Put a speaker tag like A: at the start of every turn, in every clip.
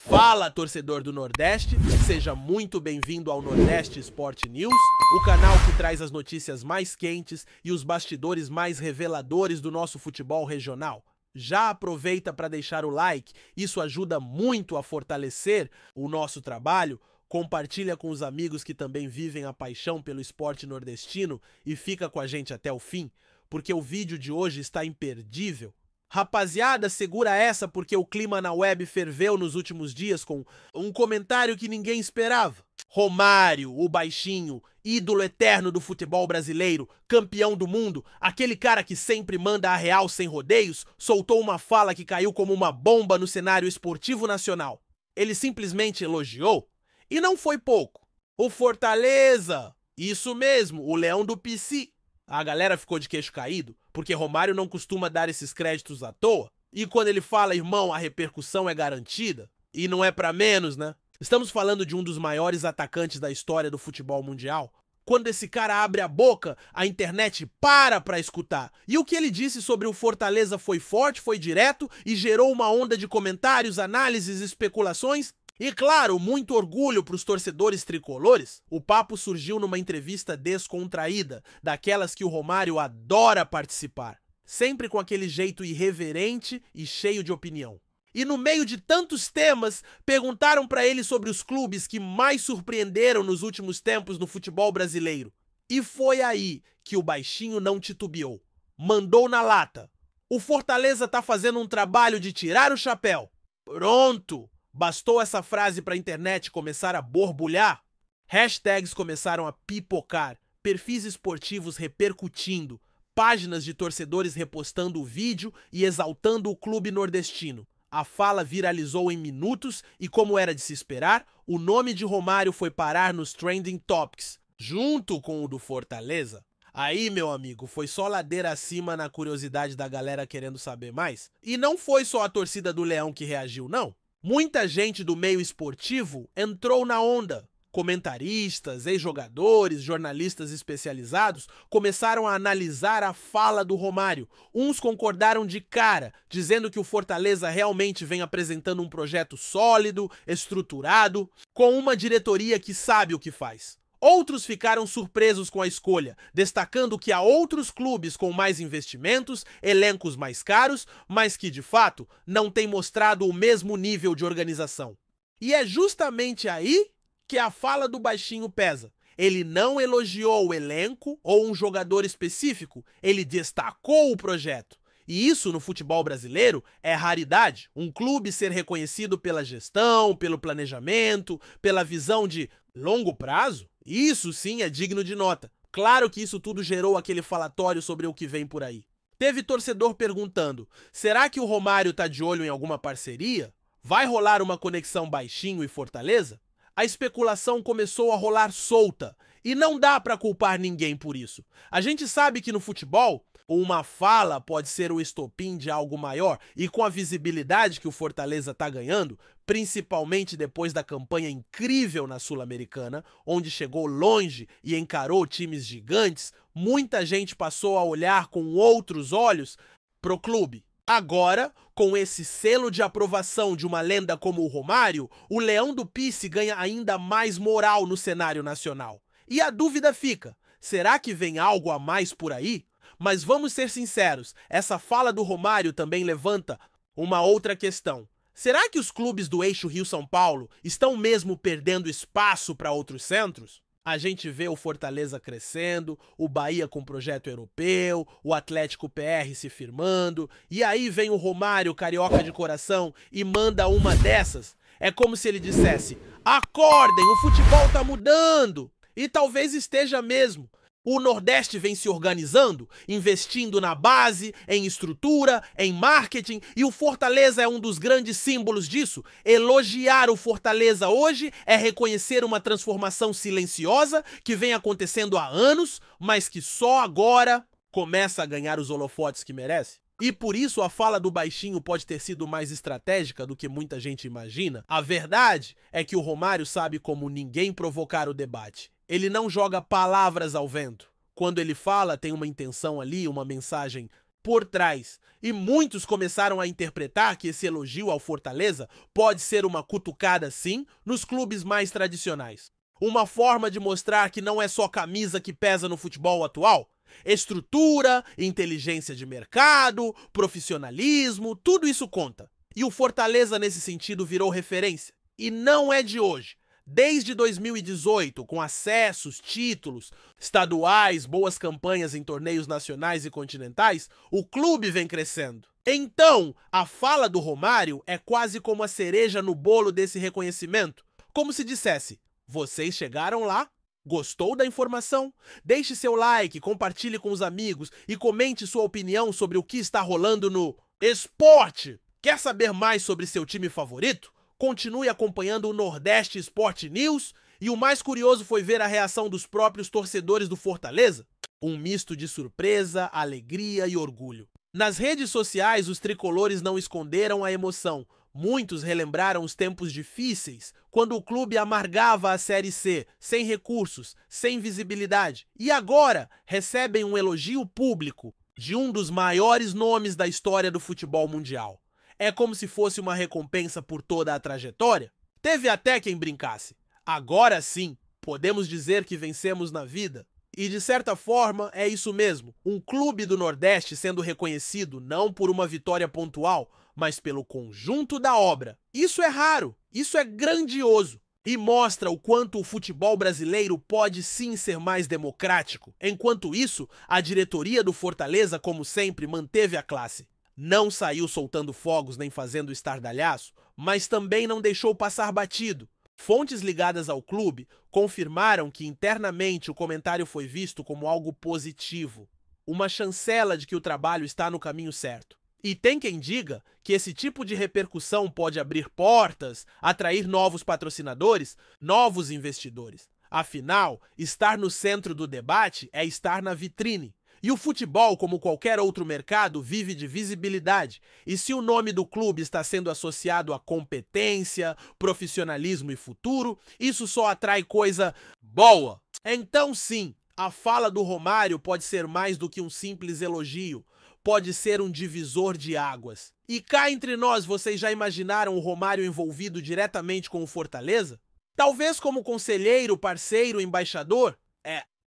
A: Fala, torcedor do Nordeste, seja muito bem-vindo ao Nordeste Sport News, o canal que traz as notícias mais quentes e os bastidores mais reveladores do nosso futebol regional. Já aproveita para deixar o like, isso ajuda muito a fortalecer o nosso trabalho. Compartilha com os amigos que também vivem a paixão pelo esporte nordestino e fica com a gente até o fim, porque o vídeo de hoje está imperdível. Rapaziada, segura essa porque o clima na web ferveu nos últimos dias com um comentário que ninguém esperava. Romário, o baixinho, ídolo eterno do futebol brasileiro, campeão do mundo, aquele cara que sempre manda a real sem rodeios, soltou uma fala que caiu como uma bomba no cenário esportivo nacional. Ele simplesmente elogiou, e não foi pouco, o Fortaleza, isso mesmo, o Leão do PC. A galera ficou de queixo caído, porque Romário não costuma dar esses créditos à toa. E quando ele fala, irmão, a repercussão é garantida, e não é pra menos, né? Estamos falando de um dos maiores atacantes da história do futebol mundial. Quando esse cara abre a boca, a internet para pra escutar. E o que ele disse sobre o Fortaleza foi forte, foi direto e gerou uma onda de comentários, análises, especulações. E claro, muito orgulho para os torcedores tricolores. O papo surgiu numa entrevista descontraída, daquelas que o Romário adora participar, sempre com aquele jeito irreverente e cheio de opinião. E no meio de tantos temas, perguntaram para ele sobre os clubes que mais surpreenderam nos últimos tempos no futebol brasileiro. E foi aí que o baixinho não titubeou. Mandou na lata. O Fortaleza tá fazendo um trabalho de tirar o chapéu. Pronto! Bastou essa frase para a internet começar a borbulhar? Hashtags começaram a pipocar, perfis esportivos repercutindo, páginas de torcedores repostando o vídeo e exaltando o clube nordestino. A fala viralizou em minutos e, como era de se esperar, o nome de Romário foi parar nos Trending Topics, junto com o do Fortaleza. Aí, meu amigo, foi só ladeira acima na curiosidade da galera querendo saber mais. E não foi só a torcida do Leão que reagiu, não. Muita gente do meio esportivo entrou na onda. Comentaristas, ex-jogadores, jornalistas especializados começaram a analisar a fala do Romário. Uns concordaram de cara, dizendo que o Fortaleza realmente vem apresentando um projeto sólido, estruturado, com uma diretoria que sabe o que faz. Outros ficaram surpresos com a escolha, destacando que há outros clubes com mais investimentos, elencos mais caros, mas que, de fato, não têm mostrado o mesmo nível de organização. E é justamente aí que a fala do baixinho pesa. Ele não elogiou o elenco ou um jogador específico, ele destacou o projeto. E isso, no futebol brasileiro, é raridade. Um clube ser reconhecido pela gestão, pelo planejamento, pela visão de longo prazo. Isso sim é digno de nota. Claro que isso tudo gerou aquele falatório sobre o que vem por aí. Teve torcedor perguntando, será que o Romário tá de olho em alguma parceria? Vai rolar uma conexão baixinho e Fortaleza? A especulação começou a rolar solta, e não dá pra culpar ninguém por isso. A gente sabe que no futebol, uma fala pode ser o estopim de algo maior, e com a visibilidade que o Fortaleza tá ganhando, principalmente depois da campanha incrível na Sul-Americana, onde chegou longe e encarou times gigantes, muita gente passou a olhar com outros olhos pro clube. Agora, com esse selo de aprovação de uma lenda como o Romário, o Leão do Pice ganha ainda mais moral no cenário nacional. E a dúvida fica, será que vem algo a mais por aí? Mas vamos ser sinceros, essa fala do Romário também levanta uma outra questão. Será que os clubes do eixo Rio-São Paulo estão mesmo perdendo espaço para outros centros? A gente vê o Fortaleza crescendo, o Bahia com projeto europeu, o Atlético PR se firmando, e aí vem o Romário, carioca de coração, e manda uma dessas. É como se ele dissesse, acordem, o futebol tá mudando! E talvez esteja mesmo. O Nordeste vem se organizando, investindo na base, em estrutura, em marketing, e o Fortaleza é um dos grandes símbolos disso. Elogiar o Fortaleza hoje é reconhecer uma transformação silenciosa que vem acontecendo há anos, mas que só agora começa a ganhar os holofotes que merece. E por isso a fala do baixinho pode ter sido mais estratégica do que muita gente imagina. A verdade é que o Romário sabe como ninguém provocar o debate. Ele não joga palavras ao vento. Quando ele fala, tem uma intenção ali, uma mensagem por trás. E muitos começaram a interpretar que esse elogio ao Fortaleza pode ser uma cutucada, sim, nos clubes mais tradicionais. Uma forma de mostrar que não é só camisa que pesa no futebol atual. Estrutura, inteligência de mercado, profissionalismo, tudo isso conta. E o Fortaleza, nesse sentido, virou referência. E não é de hoje. Desde 2018, com acessos, títulos, estaduais, boas campanhas em torneios nacionais e continentais, o clube vem crescendo. Então, a fala do Romário é quase como a cereja no bolo desse reconhecimento. Como se dissesse, vocês chegaram lá? Gostou da informação? Deixe seu like, compartilhe com os amigos e comente sua opinião sobre o que está rolando no esporte. Quer saber mais sobre seu time favorito? Continue acompanhando o Nordeste Sport News e o mais curioso foi ver a reação dos próprios torcedores do Fortaleza. Um misto de surpresa, alegria e orgulho. Nas redes sociais, os tricolores não esconderam a emoção. Muitos relembraram os tempos difíceis, quando o clube amargava a Série C, sem recursos, sem visibilidade. E agora recebem um elogio público de um dos maiores nomes da história do futebol mundial. É como se fosse uma recompensa por toda a trajetória? Teve até quem brincasse. Agora sim, podemos dizer que vencemos na vida? E de certa forma é isso mesmo, um clube do Nordeste sendo reconhecido não por uma vitória pontual, mas pelo conjunto da obra. Isso é raro, isso é grandioso e mostra o quanto o futebol brasileiro pode sim ser mais democrático. Enquanto isso, a diretoria do Fortaleza, como sempre, manteve a classe. Não saiu soltando fogos nem fazendo estardalhaço, mas também não deixou passar batido. Fontes ligadas ao clube confirmaram que internamente o comentário foi visto como algo positivo, uma chancela de que o trabalho está no caminho certo. E tem quem diga que esse tipo de repercussão pode abrir portas, atrair novos patrocinadores, novos investidores. Afinal, estar no centro do debate é estar na vitrine. E o futebol, como qualquer outro mercado, vive de visibilidade. E se o nome do clube está sendo associado a competência, profissionalismo e futuro, isso só atrai coisa boa. Então sim, a fala do Romário pode ser mais do que um simples elogio. Pode ser um divisor de águas. E cá entre nós, vocês já imaginaram o Romário envolvido diretamente com o Fortaleza? Talvez como conselheiro, parceiro, embaixador?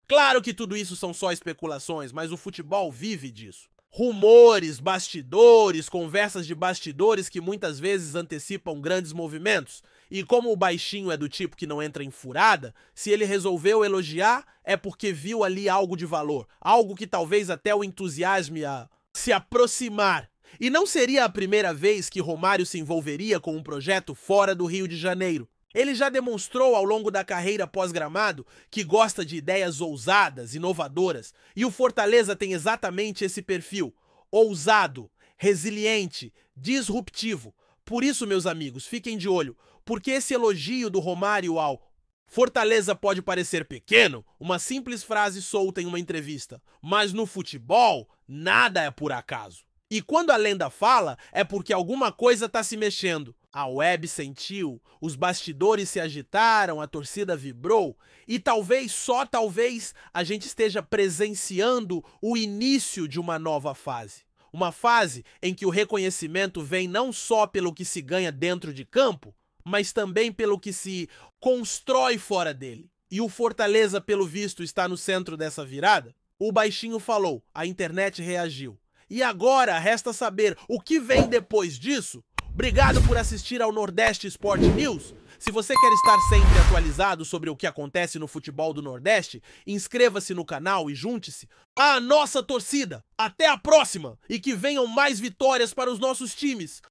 A: Claro que tudo isso são só especulações, mas o futebol vive disso. Rumores, bastidores, conversas de bastidores que muitas vezes antecipam grandes movimentos. E como o baixinho é do tipo que não entra em furada, se ele resolveu elogiar, é porque viu ali algo de valor. Algo que talvez até o entusiasme a se aproximar. E não seria a primeira vez que Romário se envolveria com um projeto fora do Rio de Janeiro. Ele já demonstrou ao longo da carreira pós-gramado que gosta de ideias ousadas, inovadoras, e o Fortaleza tem exatamente esse perfil: ousado, resiliente, disruptivo. Por isso, meus amigos, fiquem de olho, porque esse elogio do Romário ao Fortaleza pode parecer pequeno, uma simples frase solta em uma entrevista, mas no futebol, nada é por acaso. E quando a lenda fala, é porque alguma coisa está se mexendo. A web sentiu, os bastidores se agitaram, a torcida vibrou e talvez, só talvez, a gente esteja presenciando o início de uma nova fase. Uma fase em que o reconhecimento vem não só pelo que se ganha dentro de campo, mas também pelo que se constrói fora dele. E o Fortaleza, pelo visto, está no centro dessa virada? O baixinho falou, a internet reagiu. E agora resta saber o que vem depois disso. Obrigado por assistir ao Nordeste Sport News. Se você quer estar sempre atualizado sobre o que acontece no futebol do Nordeste, inscreva-se no canal e junte-se à nossa torcida. Até a próxima e que venham mais vitórias para os nossos times.